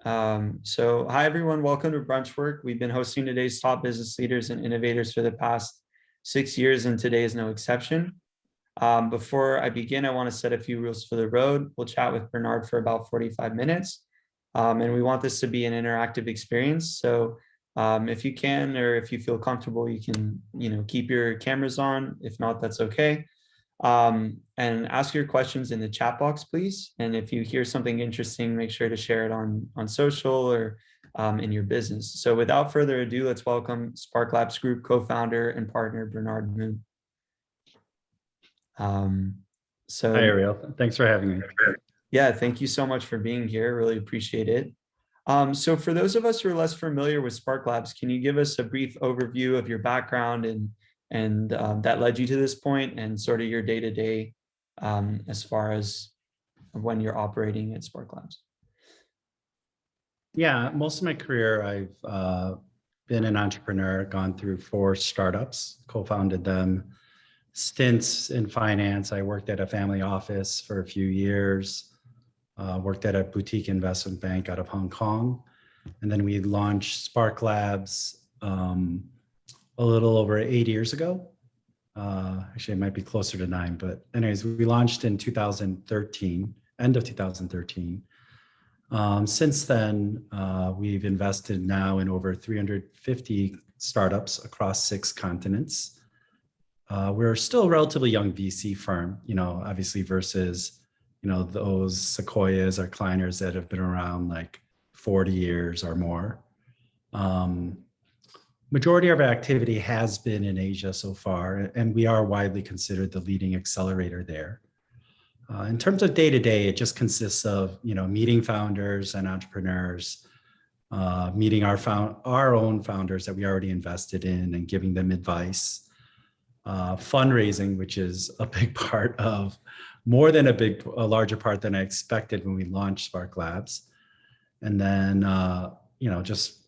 Hi everyone, welcome to Brunchwork. We've been hosting today's top business leaders and innovators for the past 6 years, and today is no exception. Before I begin, I want to set a few rules for the road. We'll chat with Bernard for about 45 minutes, and we want this to be an interactive experience. So if you can, or if you feel comfortable, you can, keep your cameras on. If not, that's okay. And ask your questions in the chat box, please. And if you hear something interesting, make sure to share it on social or in your business. So without further ado, let's welcome Spark Labs Group co-founder and partner, Bernard Moon. Hi, Ariel. Thanks for having me. Yeah, thank you so much for being here. Really appreciate it. So for those of us who are less familiar with Spark Labs, can you give us a brief overview of your background and that led you to this point, and sort of your day-to-day as far as when you're operating at Spark Labs? Yeah, most of my career, I've been an entrepreneur, gone through 4 startups, co-founded them, stints in finance. I worked at a family office for a few years, worked at a boutique investment bank out of Hong Kong. And then we launched Spark Labs a little over 8 years ago. Actually, it might be closer to 9, but anyways, we launched in 2013, end of 2013. Since then, we've invested now in over 350 startups across 6 continents. We're still a relatively young VC firm, obviously versus, those Sequoias or Kleiners that have been around like 40 years or more. Majority of our activity has been in Asia so far, and we are widely considered the leading accelerator there. In terms of day-to-day, it just consists of, meeting founders and entrepreneurs, meeting our own founders that we already invested in and giving them advice. Fundraising, which is a big part of, more than a larger part than I expected when we launched Spark Labs. And then, just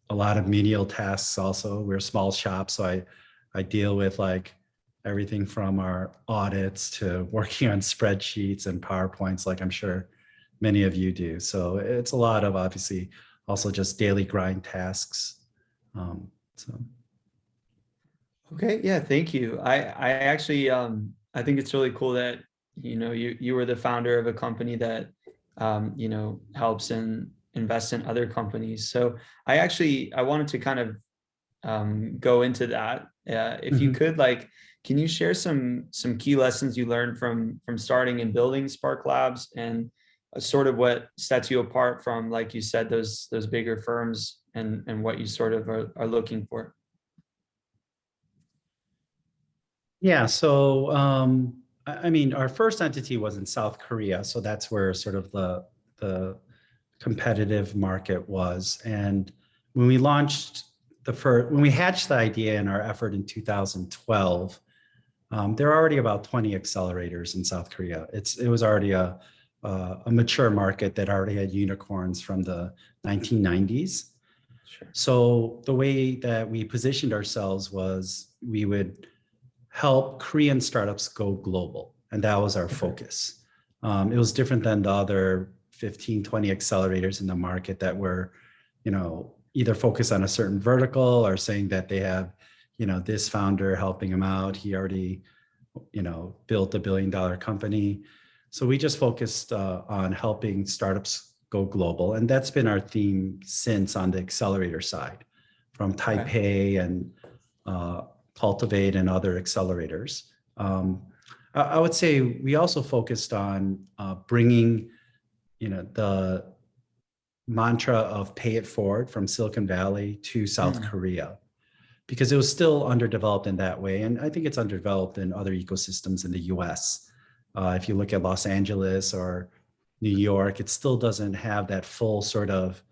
a lot of menial tasks also. We're a small shop, so I deal with like everything from our audits to working on spreadsheets and PowerPoints, like I'm sure many of you do. So it's a lot of obviously also just daily grind tasks. Okay, yeah, thank you. I actually I think it's really cool that you were the founder of a company that helps and invest in other companies. So I wanted to kind of go into that. If you could, can you share some key lessons you learned from starting and building Spark Labs, and sort of what sets you apart from, like you said, those bigger firms, and what you sort of are looking for? Yeah, so our first entity was in South Korea, so that's where sort of the competitive market was. And when we launched when we hatched the idea in our effort in 2012, there are already about 20 accelerators in South Korea. It was already a mature market that already had unicorns from the 1990s. Sure. So the way that we positioned ourselves was we would help Korean startups go global, and that was our focus. It was different than the other 15, 20 accelerators in the market that were, either focused on a certain vertical or saying that they have, this founder helping them out. He already, built a $1 billion company. So we just focused on helping startups go global. And that's been our theme since on the accelerator side, from Taipei and Cultivate and other accelerators. I would say we also focused on bringing the mantra of pay it forward from Silicon Valley to South Korea, because it was still underdeveloped in that way. And I think it's underdeveloped in other ecosystems in the US. If you look at Los Angeles or New York, it still doesn't have that full sort of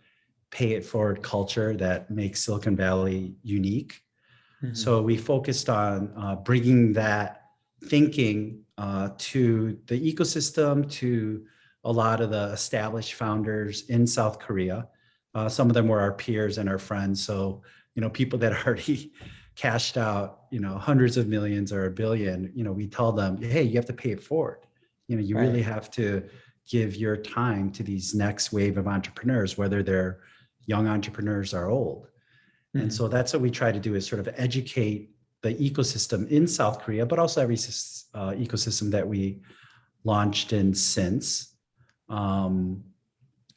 pay it forward culture that makes Silicon Valley unique. So we focused on bringing that thinking to the ecosystem, to a lot of the established founders in South Korea. Some of them were our peers and our friends. So, people that already cashed out, hundreds of millions or $1 billion, we tell them, hey, you have to pay it forward. You really have to give your time to these next wave of entrepreneurs, whether they're young entrepreneurs or old. And so that's what we try to do, is sort of educate the ecosystem in South Korea, but also every ecosystem that we launched in since. And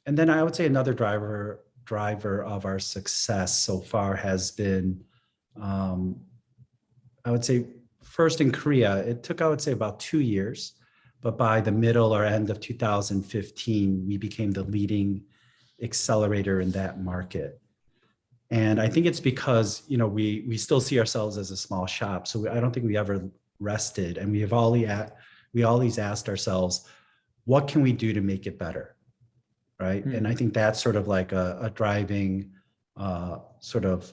then I would say another driver of our success so far has been, I would say first in Korea, it took, I would say, about 2 years, but by the middle or end of 2015, we became the leading accelerator in that market. And I think it's because, you know, we still see ourselves as a small shop. So I don't think we ever rested. And we always asked ourselves, what can we do to make it better? Right. And I think that's sort of like a driving sort of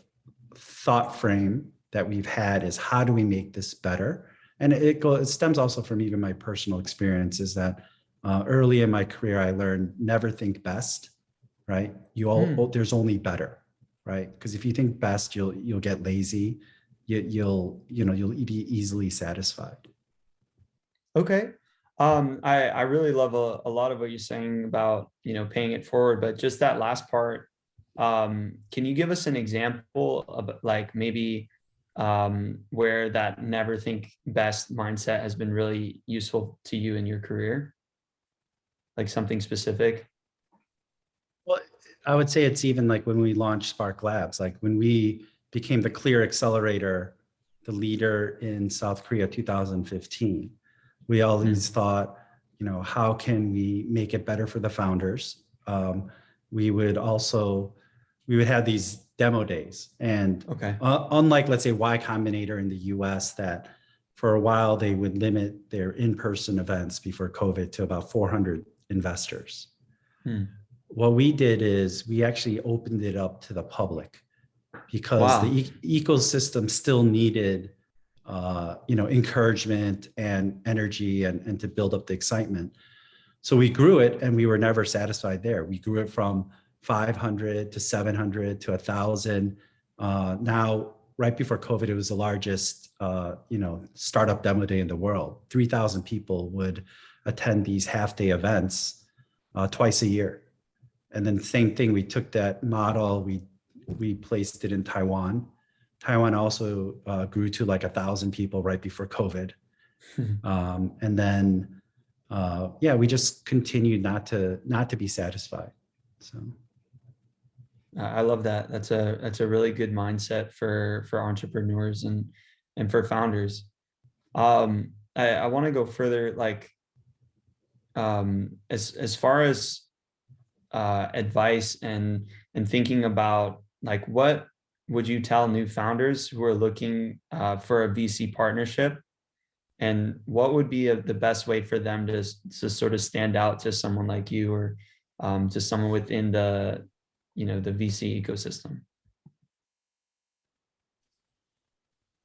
thought frame that we've had, is how do we make this better? And it stems also from even my personal experiences that early in my career, I learned never think best, right? There's only better. Right, because if you think best, you'll get lazy. You'll be easily satisfied. Okay. I really love a lot of what you're saying about, you know, paying it forward, but just that last part, can you give us an example of like maybe where that never think best mindset has been really useful to you in your career? Like something specific? Well, I would say it's even like when we launched Spark Labs, like when we became the clear accelerator, the leader in South Korea 2015, we always thought, you know, how can we make it better for the founders? We would have these demo days, and unlike, let's say, Y Combinator in the US, that for a while they would limit their in-person events before COVID to about 400 investors. What we did is we actually opened it up to the public, because the ecosystem still needed encouragement and energy and to build up the excitement. So we grew it, and we were never satisfied there. We grew it from 500 to 700 to 1,000. Now, right before COVID, it was the largest startup demo day in the world. 3,000 people would attend these half-day events twice a year. And then same thing, we took that model, we placed it in Taiwan. Taiwan also grew to like 1,000 people right before COVID. And then, we just continued not to be satisfied. So. I love that. That's a really good mindset for entrepreneurs and for founders. I want to go further, like as far as advice and thinking about, like, what would you tell new founders who are looking for a VC partnership, and what would be the best way for them to sort of stand out to someone like you, or to someone within the VC ecosystem?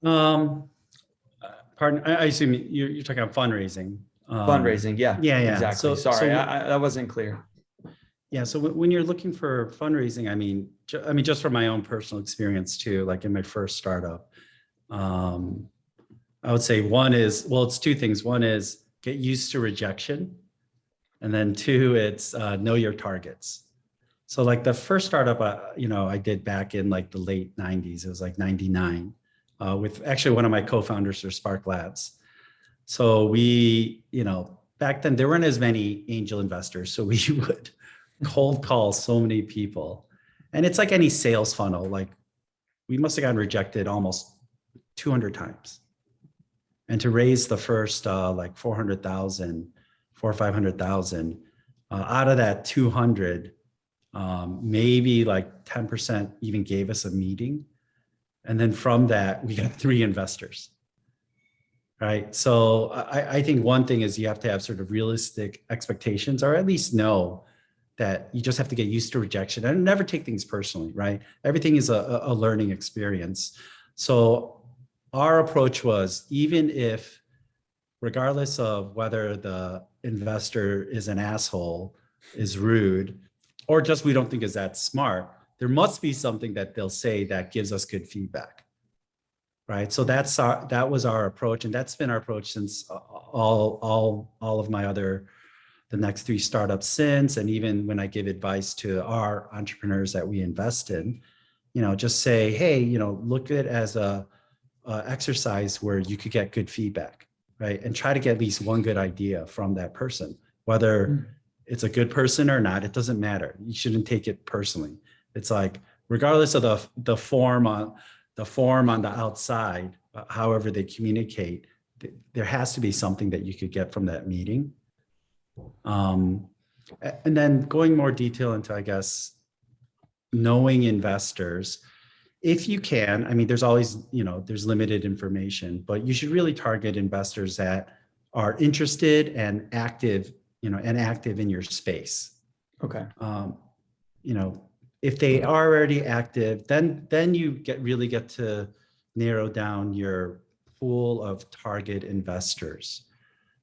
Pardon, I assume you're talking about fundraising. Fundraising, yeah. Exactly. So that wasn't clear. Yeah, so when you're looking for fundraising, I mean, just from my own personal experience too, like in my first startup, I would say it's two things. One is get used to rejection, and then two, it's know your targets. So like the first startup, I did back in like the late 90s, it was like 99, with actually one of my co-founders for Spark Labs. So we, back then there weren't as many angel investors. So we would cold call so many people. And it's like any sales funnel, like we must have gotten rejected almost 200 times. And to raise the first like 400,000, 400 or 500,000, out of that 200, maybe like 10% even gave us a meeting. And then from that, we got 3 investors. Right. So I think one thing is you have to have sort of realistic expectations, or at least know that you just have to get used to rejection and never take things personally, right? Everything is a learning experience. So our approach was, even if, regardless of whether the investor is an asshole, is rude, or just we don't think is that smart, there must be something that they'll say that gives us good feedback, right? So that was our approach, and that's been our approach since all of my other the next 3 startups since. And even when I give advice to our entrepreneurs that we invest in, just say, hey, look at it as a exercise where you could get good feedback, right? And try to get at least one good idea from that person, whether it's a good person or not, it doesn't matter. You shouldn't take it personally. It's like, regardless of the form on the outside, however they communicate, there has to be something that you could get from that meeting. And then going more detail into, I guess, knowing investors, if you can. I mean, there's always, there's limited information, but you should really target investors that are interested and active, in your space. Okay. If they are already active, then you really get to narrow down your pool of target investors.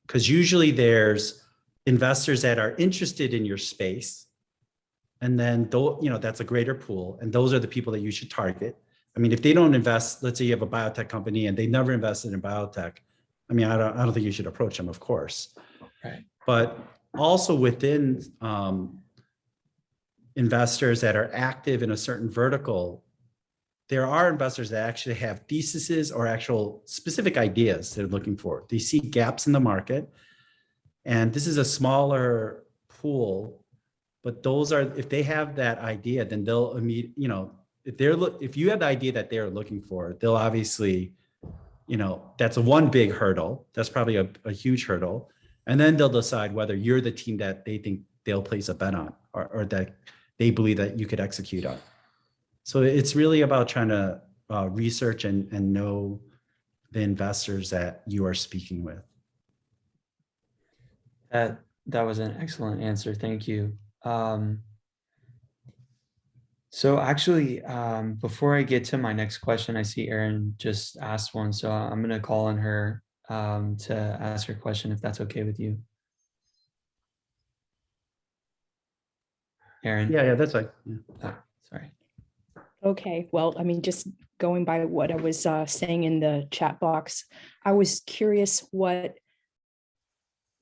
Because usually there's investors that are interested in your space. And then, that's a greater pool. And those are the people that you should target. I mean, if they don't invest, let's say you have a biotech company and they never invested in biotech, I mean, I don't think you should approach them, of course. Right. But also within investors that are active in a certain vertical, there are investors that actually have theses or actual specific ideas they're looking for. They see gaps in the market. And this is a smaller pool, but if they have that idea, then they'll immediately, if you have the idea that they're looking for, they'll obviously, that's one big hurdle. That's probably a huge hurdle. And then they'll decide whether you're the team that they think they'll place a bet on, or that they believe that you could execute on. So it's really about trying to research and know the investors that you are speaking with. That was an excellent answer. Thank you. So actually, before I get to my next question, I see Erin just asked one, so I'm going to call on her to ask her question, if that's okay with you. Erin? Yeah, that's right. Yeah. Oh, sorry. Okay, well, I mean, just going by what I was saying in the chat box, I was curious what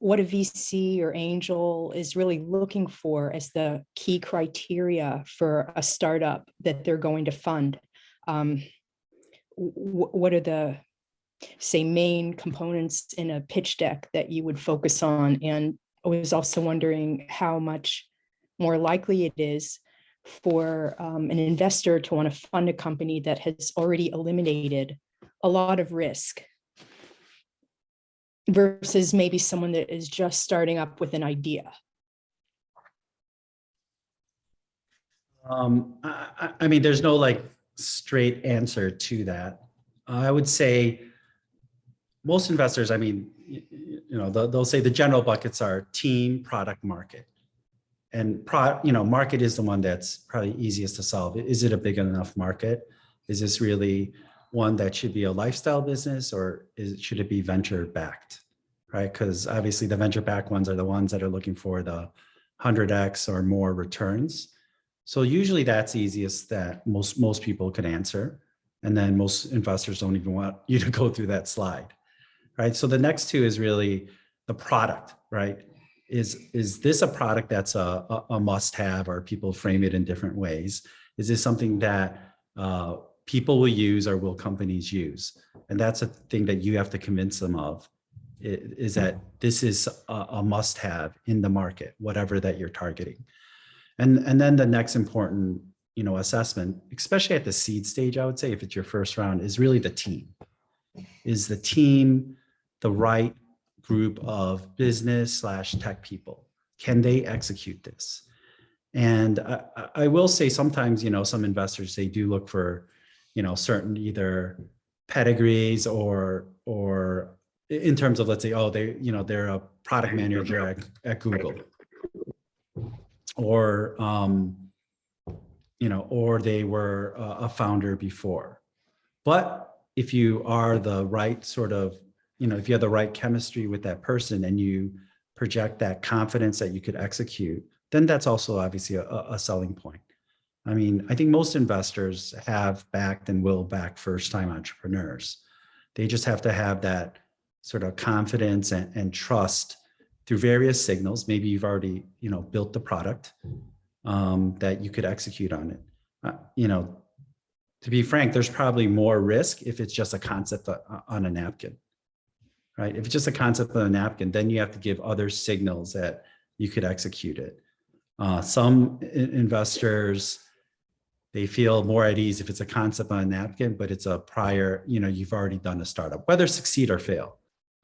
a VC or angel is really looking for as the key criteria for a startup that they're going to fund. What are the, say, main components in a pitch deck that you would focus on? And I was also wondering how much more likely it is for an investor to want to fund a company that has already eliminated a lot of risk versus maybe someone that is just starting up with an idea. I mean, there's no straight answer to that. I would say most investors, I mean, they'll say the general buckets are team, product, market. And market is the one that's probably easiest to solve. Is it a big enough market? Is this really one that should be a lifestyle business, or should it be venture backed, right? Because obviously the venture backed ones are the ones that are looking for the 100x or more returns. So usually that's easiest that most people could answer. And then most investors don't even want you to go through that slide, right? So the next two is really the product, right? Is this a product that's a must-have, or people frame it in different ways? Is this something that people will use, or will companies use? And that's a thing that you have to convince them of, is that this is a must-have in the market, whatever that you're targeting. And then the next important, assessment, especially at the seed stage, I would say, if it's your first round, is really the team. Is the team the right group of business/tech people? Can they execute this? And I will say sometimes, some investors, they do look for, certain either pedigrees or in terms of, let's say, oh, they're a product manager at Google, or or they were a founder before. But if you are the right sort of, if you have the right chemistry with that person and you project that confidence that you could execute, then that's also obviously a selling point. I mean, I think most investors have backed and will back first-time entrepreneurs. They just have to have that sort of confidence and trust through various signals. Maybe you've already, built the product that you could execute on it. To be frank, there's probably more risk if it's just a concept on a napkin, right? If it's just a concept on a napkin, then you have to give other signals that you could execute it. Some investors, they feel more at ease if it's a concept on a napkin, but it's a prior, you've already done a startup, whether succeed or fail,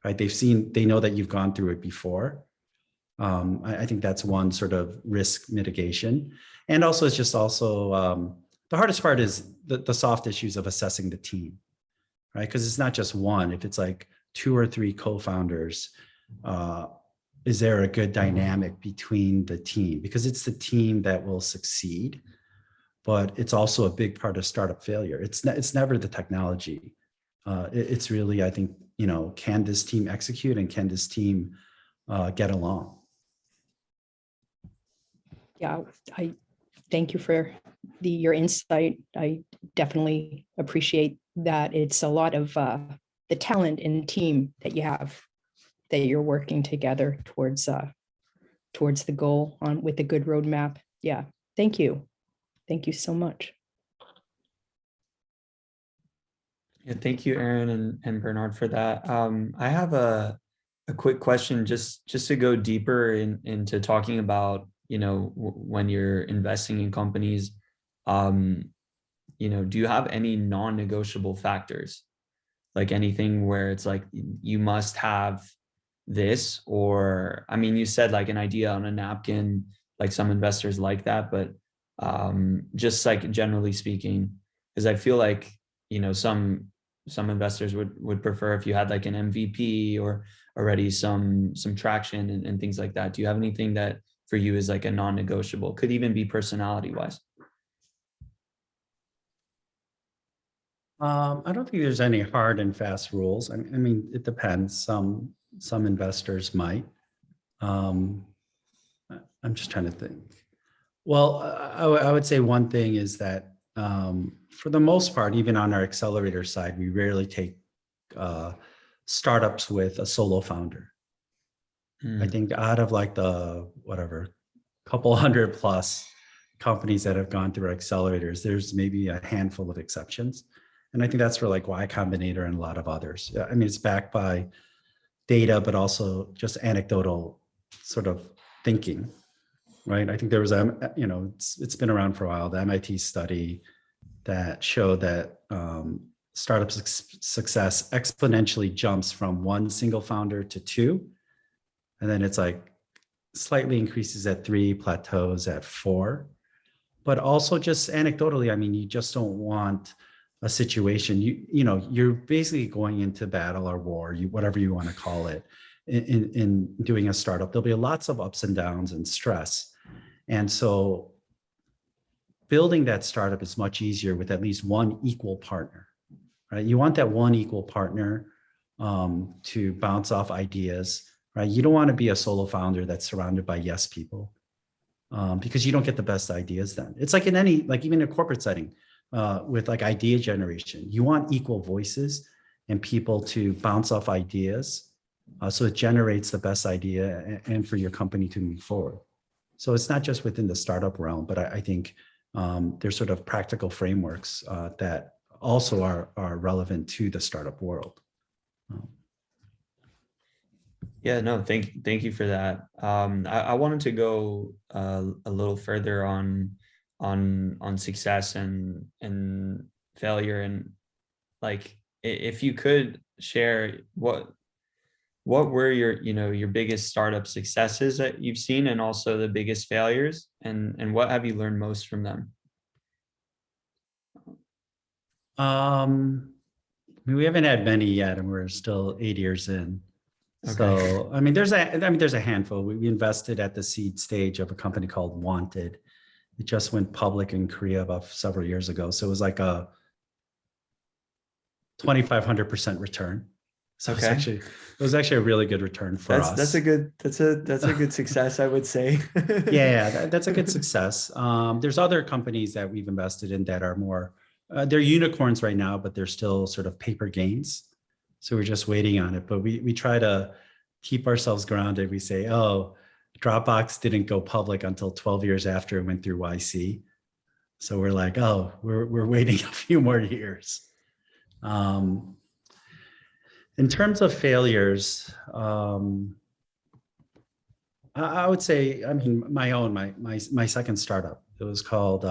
right? They know that you've gone through it before. I think that's one sort of risk mitigation. And also, it's just also, the hardest part is the soft issues of assessing the team, right? Because it's not just one. If it's like 2 or 3 co-founders, is there a good dynamic between the team? Because it's the team that will succeed, but it's also a big part of startup failure. It's never the technology. It's really, I think, can this team execute and can this team get along? Yeah, I thank you for your insight. I definitely appreciate that. It's a lot of the talent and team that you have, that you're working together towards the goal with a good roadmap. Yeah, thank you. Thank you so much. Yeah, thank you, Aaron and Bernard, for that. I have a quick question just to go deeper into talking about, when you're investing in companies, do you have any non-negotiable factors? Like anything where it's like, you must have this, or, I mean, you said like an idea on a napkin, like some investors like that, but just like generally speaking, because I feel like, some investors would prefer if you had like an MVP or already some traction and things like that. Do you have anything that for you is like a non-negotiable? Could even be personality wise. I don't think there's any hard and fast rules. I mean, it depends. Some investors might. I'm just trying to think. Well, I would say one thing is that for the most part, even on our accelerator side, we rarely take startups with a solo founder. I think out of like the couple 100 plus companies that have gone through our accelerators, there's maybe a handful of exceptions. And I think that's for like Y Combinator and a lot of others. I mean, it's backed by data, but also just anecdotal sort of thinking, right? I think there was it's been around for a while, the MIT study that showed that startup success exponentially jumps from 1 single founder to 2. And then it's like slightly increases at 3, plateaus at 4. But also just anecdotally, I mean, you just don't want a situation, you're basically going into battle or war, whatever you want to call it, in doing a startup. There'll be lots of ups and downs and stress. And so building that startup is much easier with at least one equal partner, right? You want that one equal partner to bounce off ideas, right? You don't want to be a solo founder that's surrounded by yes people, because you don't get the best ideas then. It's like in any, like even a corporate setting, with like idea generation, you want equal voices and people to bounce off ideas, so it generates the best idea and for your company to move forward. So it's not just within the startup realm, but I think there's sort of practical frameworks that also are relevant to the startup world. Yeah, no, thank you for that. I wanted to go a little further on success and failure, and like if you could share what were your biggest startup successes that you've seen, and also the biggest failures, and what have you learned most from them? I mean, we haven't had many yet, and we're still 8 years in. Okay. So, I mean, there's a handful. We invested at the seed stage of a company called Wanted. It just went public in Korea about several years ago. So it was like a 2,500% return. So Okay. it was actually a really good return for us. That's a good success, I would say. Yeah, that's a good success. There's other companies that we've invested in that are more, they're unicorns right now, but they're still sort of paper gains. So we're just waiting on it. But we try to keep ourselves grounded. We say, oh, Dropbox didn't go public until 12 years after it went through YC. So we're like, oh, we're waiting a few more years. In terms of failures, I would say, I mean, my second startup, it was called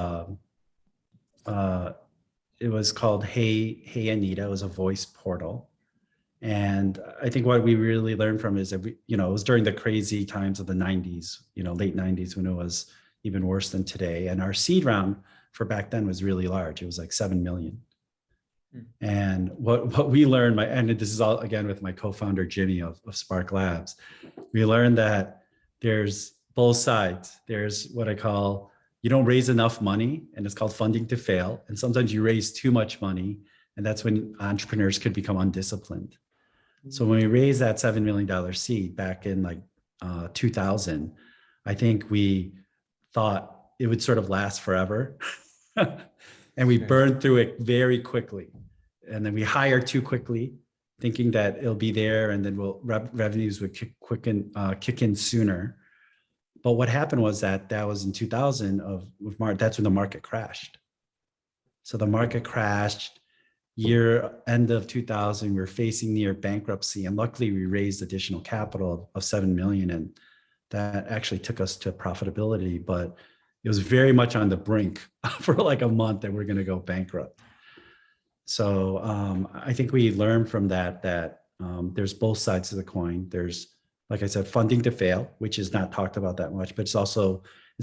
Hey Anita. It was a voice portal. And I think what we really learned from is that it was during the crazy times of the 90s, late 90s, when it was even worse than today. And our seed round for back then was really large. It was like 7 million. And what we learned, and this is all again with my co-founder Jimmy of Spark Labs, we learned that there's both sides. There's what I call, you don't raise enough money, and it's called funding to fail. And sometimes you raise too much money, and that's when entrepreneurs could become undisciplined. So when we raised that $7 million seed back in like 2000, I think we thought it would sort of last forever. And we burned through it very quickly. And then we hired too quickly, thinking that it'll be there and then revenues would kick in sooner. But what happened was that was in 2000 that's when the market crashed. So the market crashed. End of 2000, we were facing near bankruptcy, and luckily we raised additional capital of 7 million, and that actually took us to profitability. But it was very much on the brink for like a month that we're going to go bankrupt. So I think we learned from that there's both sides of the coin. There's, like I said, funding to fail, which is not talked about that much, but it's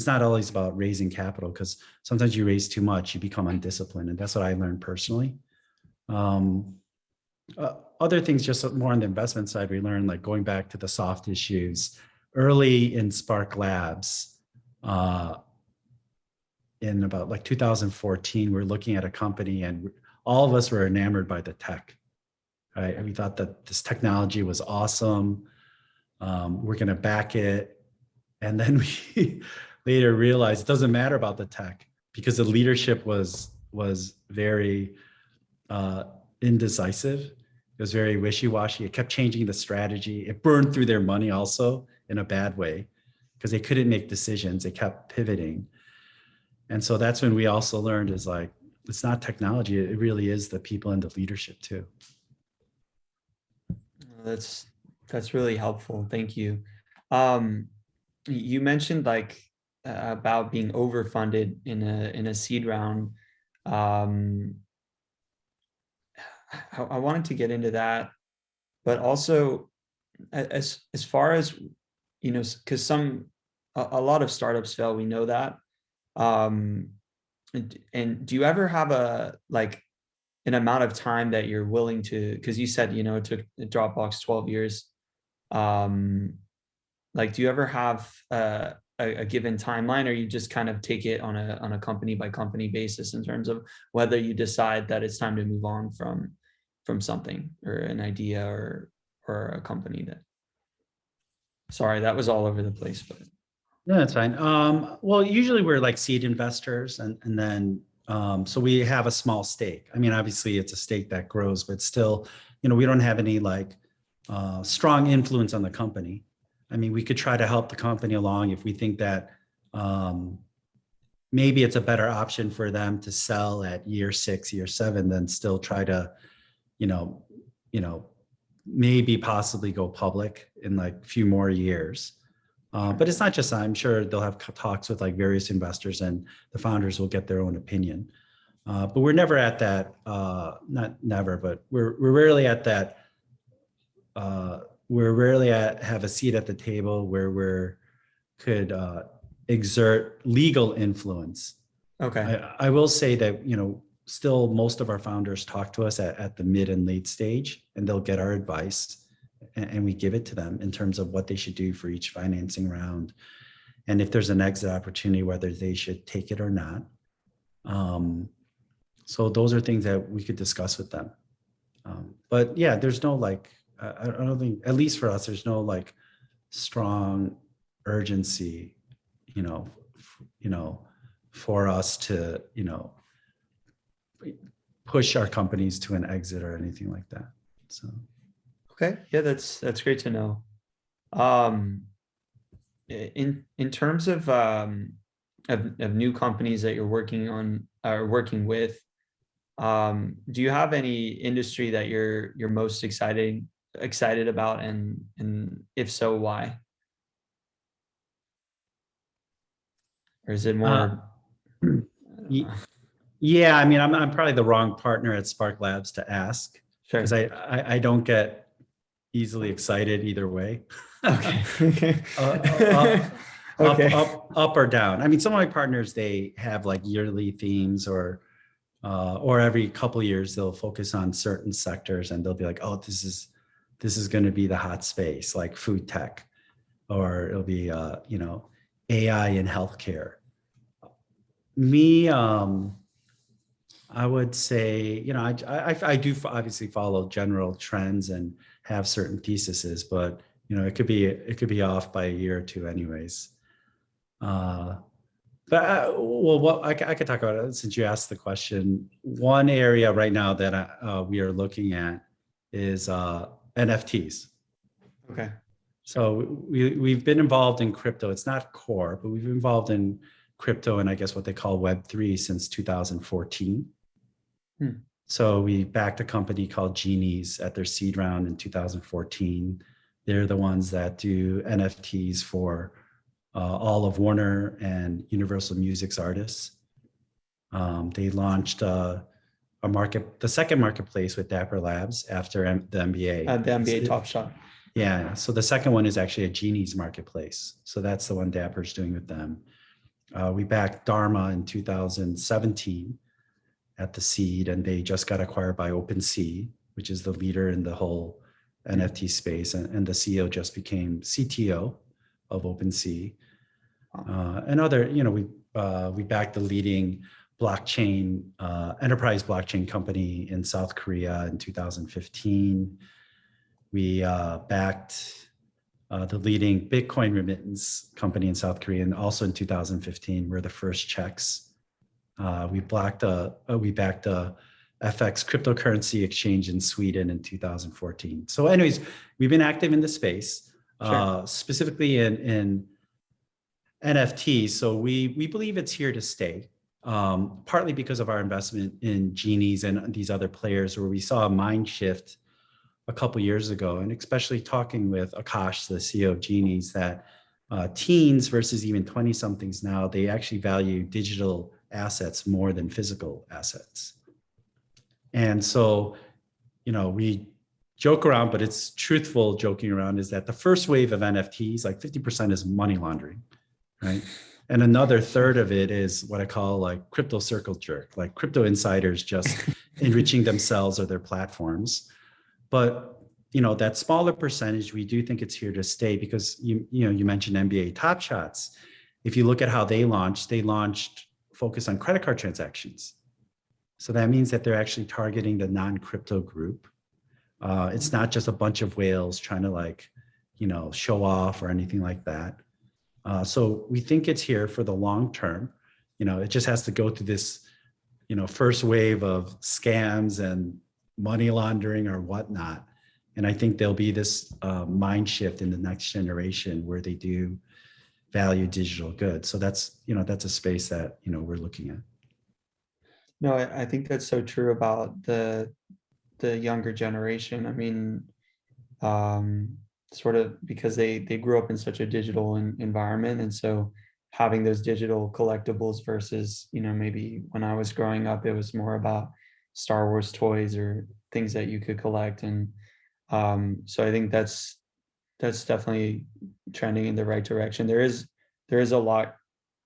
not always about raising capital, because sometimes you raise too much, you become undisciplined, and that's what I learned personally. Other things, just more on the investment side, we learned, like going back to the soft issues early in Spark Labs, in about like 2014, we're looking at a company and all of us were enamored by the tech, right? And we thought that this technology was awesome. We're going to back it. And then we later realized it doesn't matter about the tech, because the leadership was very indecisive. It was very wishy-washy. It kept changing the strategy. It burned through their money also in a bad way, because they couldn't make decisions. They kept pivoting. And so that's when we also learned is like, it's not technology. It really is the people and the leadership too. That's really helpful. Thank you. You mentioned like about being overfunded in a seed round. I wanted to get into that, but also as far as, because a lot of startups fail, we know that. And do you ever have an amount of time that you're willing to, because you said, it took Dropbox 12 years. Do you ever have a given timeline, or you just kind of take it on a company by company basis in terms of whether you decide that it's time to move on from something or an idea or a company that, sorry, that was all over the place, but. No, that's fine. Well, usually we're like seed investors, and then so we have a small stake. I mean, obviously it's a stake that grows, but still, we don't have any strong influence on the company. I mean, we could try to help the company along if we think that maybe it's a better option for them to sell at year 6, year 7, than still try to, maybe possibly go public in like a few more years. But it's not just that. I'm sure they'll have talks with like various investors, and the founders will get their own opinion. But we're never at that, not never, but we're rarely at that. We're rarely have a seat at the table where could exert legal influence. Okay. I will say that, still most of our founders talk to us at the mid and late stage, and they'll get our advice. And we give it to them in terms of what they should do for each financing round. And if there's an exit opportunity, whether they should take it or not. So those are things that we could discuss with them. But yeah, there's no I don't think, at least for us, there's no strong urgency, for us to, push our companies to an exit or anything like that. So. Okay. Yeah, that's great to know. Um, in terms of new companies that you're working on or working with, do you have any industry that you're most excited about, and if so, why? Or is it Uh, more, I don't know. y- yeah, I mean, I'm probably the wrong partner at Spark Labs to ask because Sure. I don't get easily excited either way. Okay. Okay. Okay. Up or down. I mean, some of my partners, they have like yearly themes or every couple of years they'll focus on certain sectors and they'll be like, oh, this is going to be the hot space, like food tech, or it'll be AI in healthcare. Me, I would say, I do obviously follow general trends and have certain theses, but it could be off by a year or two, anyways. Uh, well, what I could talk about it since you asked the question. One area right now that we are looking at is NFTs. Okay. So we've been involved in crypto. It's not core, but we've been involved in crypto and I guess what they call Web3 since 2014. Hmm. So we backed a company called Genies at their seed round in 2014. They're the ones that do NFTs for all of Warner and Universal Music's artists. They launched the second marketplace with Dapper Labs after the NBA. The NBA Top Shot. Yeah, so the second one is actually a Genies marketplace. So that's the one Dapper's doing with them. We backed Dharma in 2017 at the seed, and they just got acquired by OpenSea, which is the leader in the whole NFT space. And the CEO just became CTO of OpenSea. And other, we backed the leading blockchain, enterprise blockchain company in South Korea in 2015. We backed the leading Bitcoin remittance company in South Korea, and also in 2015, we're the first checks. We backed a FX cryptocurrency exchange in Sweden in 2014. So, anyways, we've been active in the space, Sure. specifically in NFTs. So we believe it's here to stay. Partly because of our investment in Genies and these other players, where we saw a mind shift a couple years ago, and especially talking with Akash, the CEO of Genies, that teens versus even 20 somethings now, they actually value digital assets more than physical assets. And so, we joke around, but it's truthful joking around, is that the first wave of NFTs, like 50% is money laundering, right? And another third of it is what I call like crypto circle jerk, like crypto insiders just enriching themselves or their platforms. But that smaller percentage, we do think it's here to stay, because you mentioned NBA Top Shots. If you look at how they launched focus on credit card transactions. So that means that they're actually targeting the non-crypto group. It's not just a bunch of whales trying to show off or anything like that. So we think it's here for the long term. It just has to go through this, first wave of scams and money laundering or whatnot. And I think there'll be this mind shift in the next generation where they do value digital goods. So that's a space that we're looking at. No, I think that's so true about the younger generation. I mean, sort of because they grew up in such a digital environment, and so having those digital collectibles versus maybe when I was growing up, it was more about Star Wars toys or things that you could collect, and so I think that's definitely trending in the right direction. There is a lot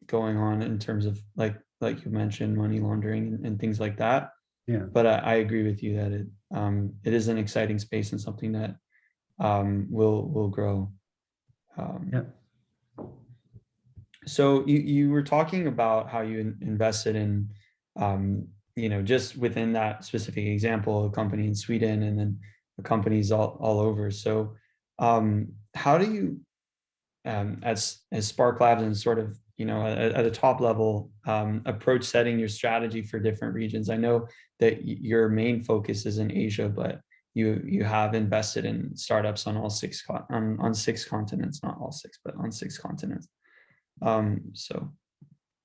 going on in terms of like you mentioned, money laundering and things like that. Yeah. But I agree with you that it is an exciting space and something that will grow. Yeah. So you were talking about how you invested in, just within that specific example, a company in Sweden and then the companies all over. So how do you, as Spark Labs and sort of, at a top level, approach setting your strategy for different regions? I know that your main focus is in Asia, but you have invested in startups on on six continents, not all six, but on six continents. So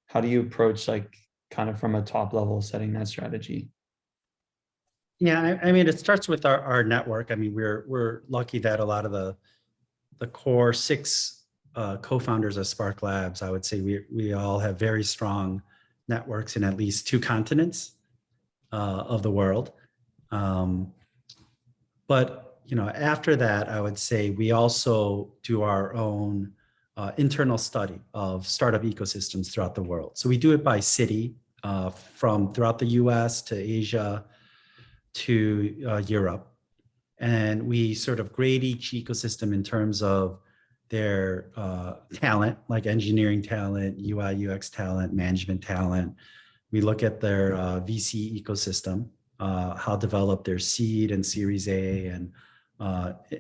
how do you approach like kind of from a top level setting that strategy? Yeah, I mean, it starts with our network. I mean, we're lucky that a lot of the core six co-founders of Spark Labs, I would say we all have very strong networks in at least two continents of the world. But after that, I would say we also do our own internal study of startup ecosystems throughout the world. So we do it by city, from throughout the US to Asia to Europe. And we sort of grade each ecosystem in terms of their talent, like engineering talent, UI, UX talent, management talent. We look at their VC ecosystem, how developed their seed and Series A and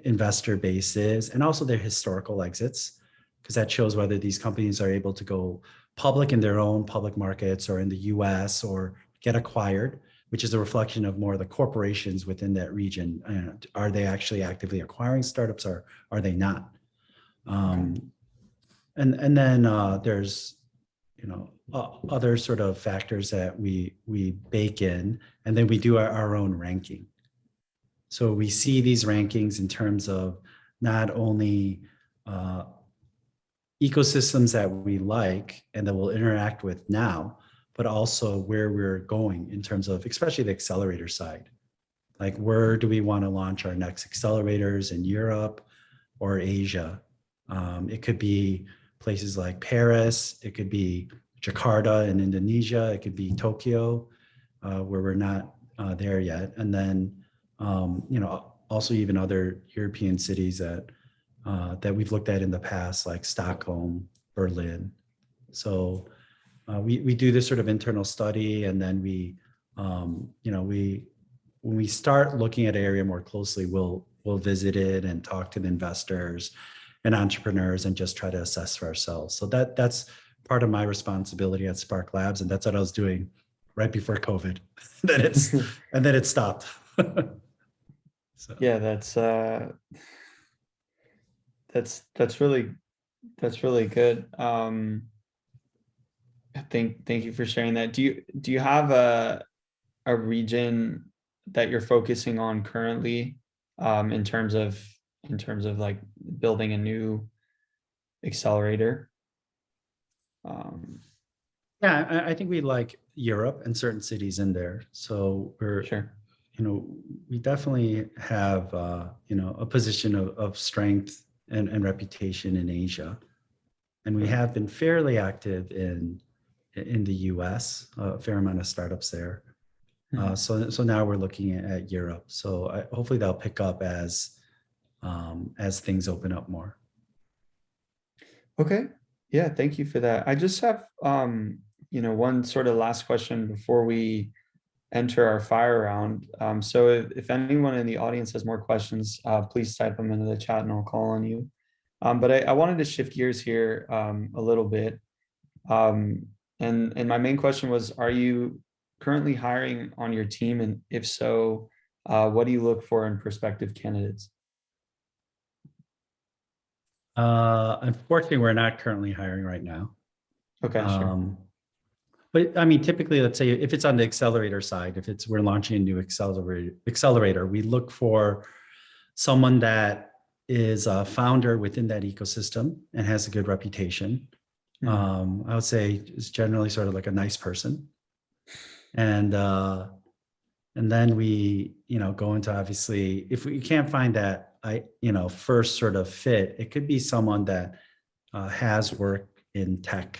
investor base is, and also their historical exits, because that shows whether these companies are able to go public in their own public markets or in the US or get acquired, which is a reflection of more of the corporations within that region. Are they actually actively acquiring startups or are they not? And then there's other sort of factors that we bake in, and then we do our own ranking. So we see these rankings in terms of not only ecosystems that we like and that we'll interact with now, but also where we're going in terms of, especially the accelerator side. Like, where do we want to launch our next accelerators in Europe or Asia? It could be places like Paris, it could be Jakarta in Indonesia, it could be Tokyo, where we're not there yet. And then, also even other European cities that we've looked at in the past, like Stockholm, Berlin. So we do this sort of internal study, and then when we start looking at an area more closely, we'll visit it and talk to the investors and entrepreneurs and just try to assess for ourselves. So that's part of my responsibility at Spark Labs, and that's what I was doing right before COVID. And then it stopped. So. Yeah, that's really good. Thank you for sharing that. Do you have a region that you're focusing on currently, in terms of like building a new accelerator? Yeah, I think we like Europe and certain cities in there. So we're Sure. We definitely have a position of strength and reputation in Asia, and we have been fairly active in the US, a fair amount of startups there. So now we're looking at Europe. So hopefully that'll pick up as things open up more. Okay. Yeah, thank you for that. I just have one sort of last question before we enter our fire round. So if anyone in the audience has more questions, please type them into the chat and I'll call on you. But I wanted to shift gears here a little bit. And my main question was, are you currently hiring on your team? And if so, what do you look for in prospective candidates? Unfortunately, we're not currently hiring right now. Okay, sure. But I mean, typically, let's say if it's on the accelerator side, if we're launching a new accelerator, we look for someone that is a founder within that ecosystem and has a good reputation. I would say is generally sort of like a nice person. And then we, go into, obviously, if we can't find that, first sort of fit, it could be someone that has worked in tech,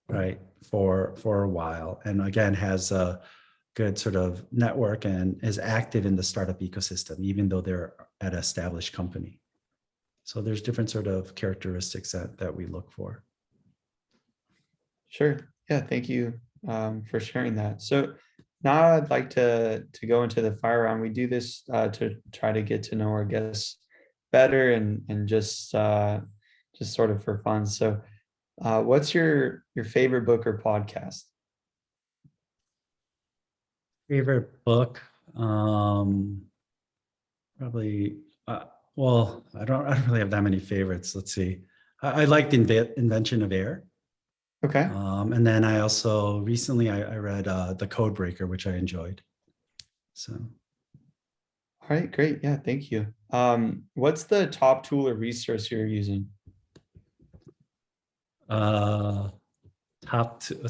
right, for a while, and again has a good sort of network and is active in the startup ecosystem, even though they're at an established company. So there's different sort of characteristics that we look for. Sure. Yeah, thank you for sharing that. So now I'd like to go into the fire round. We do this to try to get to know our guests better and just sort of for fun. So what's your favorite book or podcast? Favorite book? Probably, well, I don't really have that many favorites. Let's see. I liked Invention of Air. Okay. And then I also recently I read The Code Breaker, which I enjoyed. So All right, great. Yeah, thank you. What's the top tool or resource you're using? it's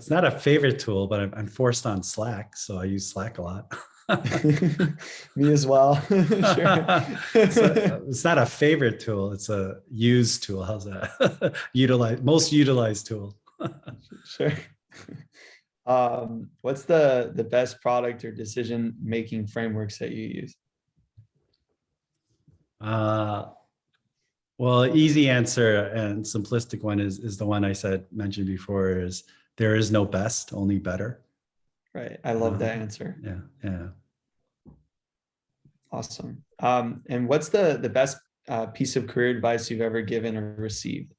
not a favorite tool, but I'm forced on Slack, so I use Slack a lot. Me as well. Sure. It's not a favorite tool, it's a used tool. How's that? Most utilized tool. Sure. What's the best product or decision making frameworks that you use? Well, easy answer and simplistic one is the one I mentioned before, is there is no best, only better. Right. I love that answer. Yeah. Awesome. And what's the best piece of career advice you've ever given or received?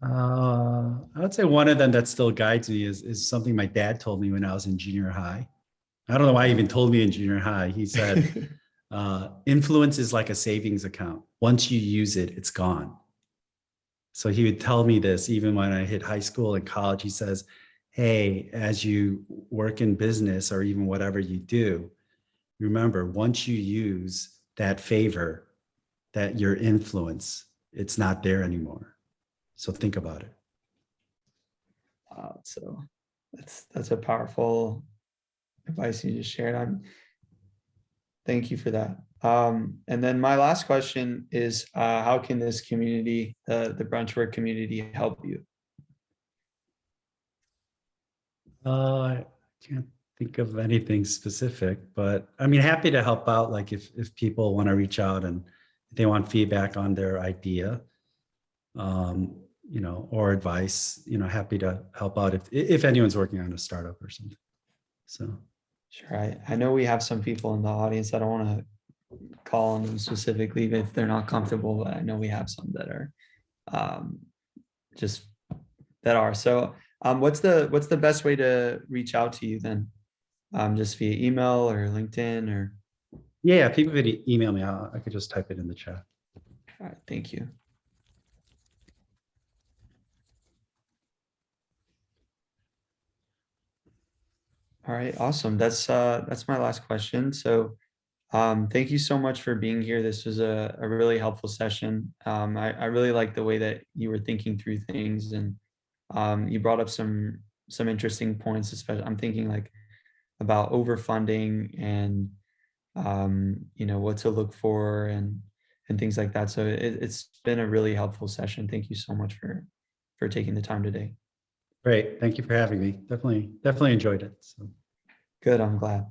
I would say one of them that still guides me is something my dad told me when I was in junior high. I don't know why he even told me in junior high. He said, influence is like a savings account. Once you use it, it's gone. So he would tell me this even when I hit high school and college. He says, hey, as you work in business or even whatever you do, remember, once you use that favor, that your influence, it's not there anymore. So think about it. So that's a powerful advice you just shared. Thank you for that. And then my last question is, how can this community, the Brunchwork community, help you? I can't think of anything specific, but I mean, happy to help out. Like if people want to reach out and they want feedback on their idea, or advice, happy to help out if anyone's working on a startup or something. So. Sure. I know we have some people in the audience. I don't want to call on them specifically, even if they're not comfortable, but I know we have some that are just that are. So what's the best way to reach out to you then? Just via email or LinkedIn or? Yeah, people could email me. I could just type it in the chat. All right, thank you. All right, awesome. That's my last question. So thank you so much for being here. This was a really helpful session. I really like the way that you were thinking through things, and you brought up some interesting points, especially I'm thinking like about overfunding and what to look for and things like that. So it's been a really helpful session. Thank you so much for taking the time today. Great. Thank you for having me. Definitely enjoyed it. So. Good. I'm glad.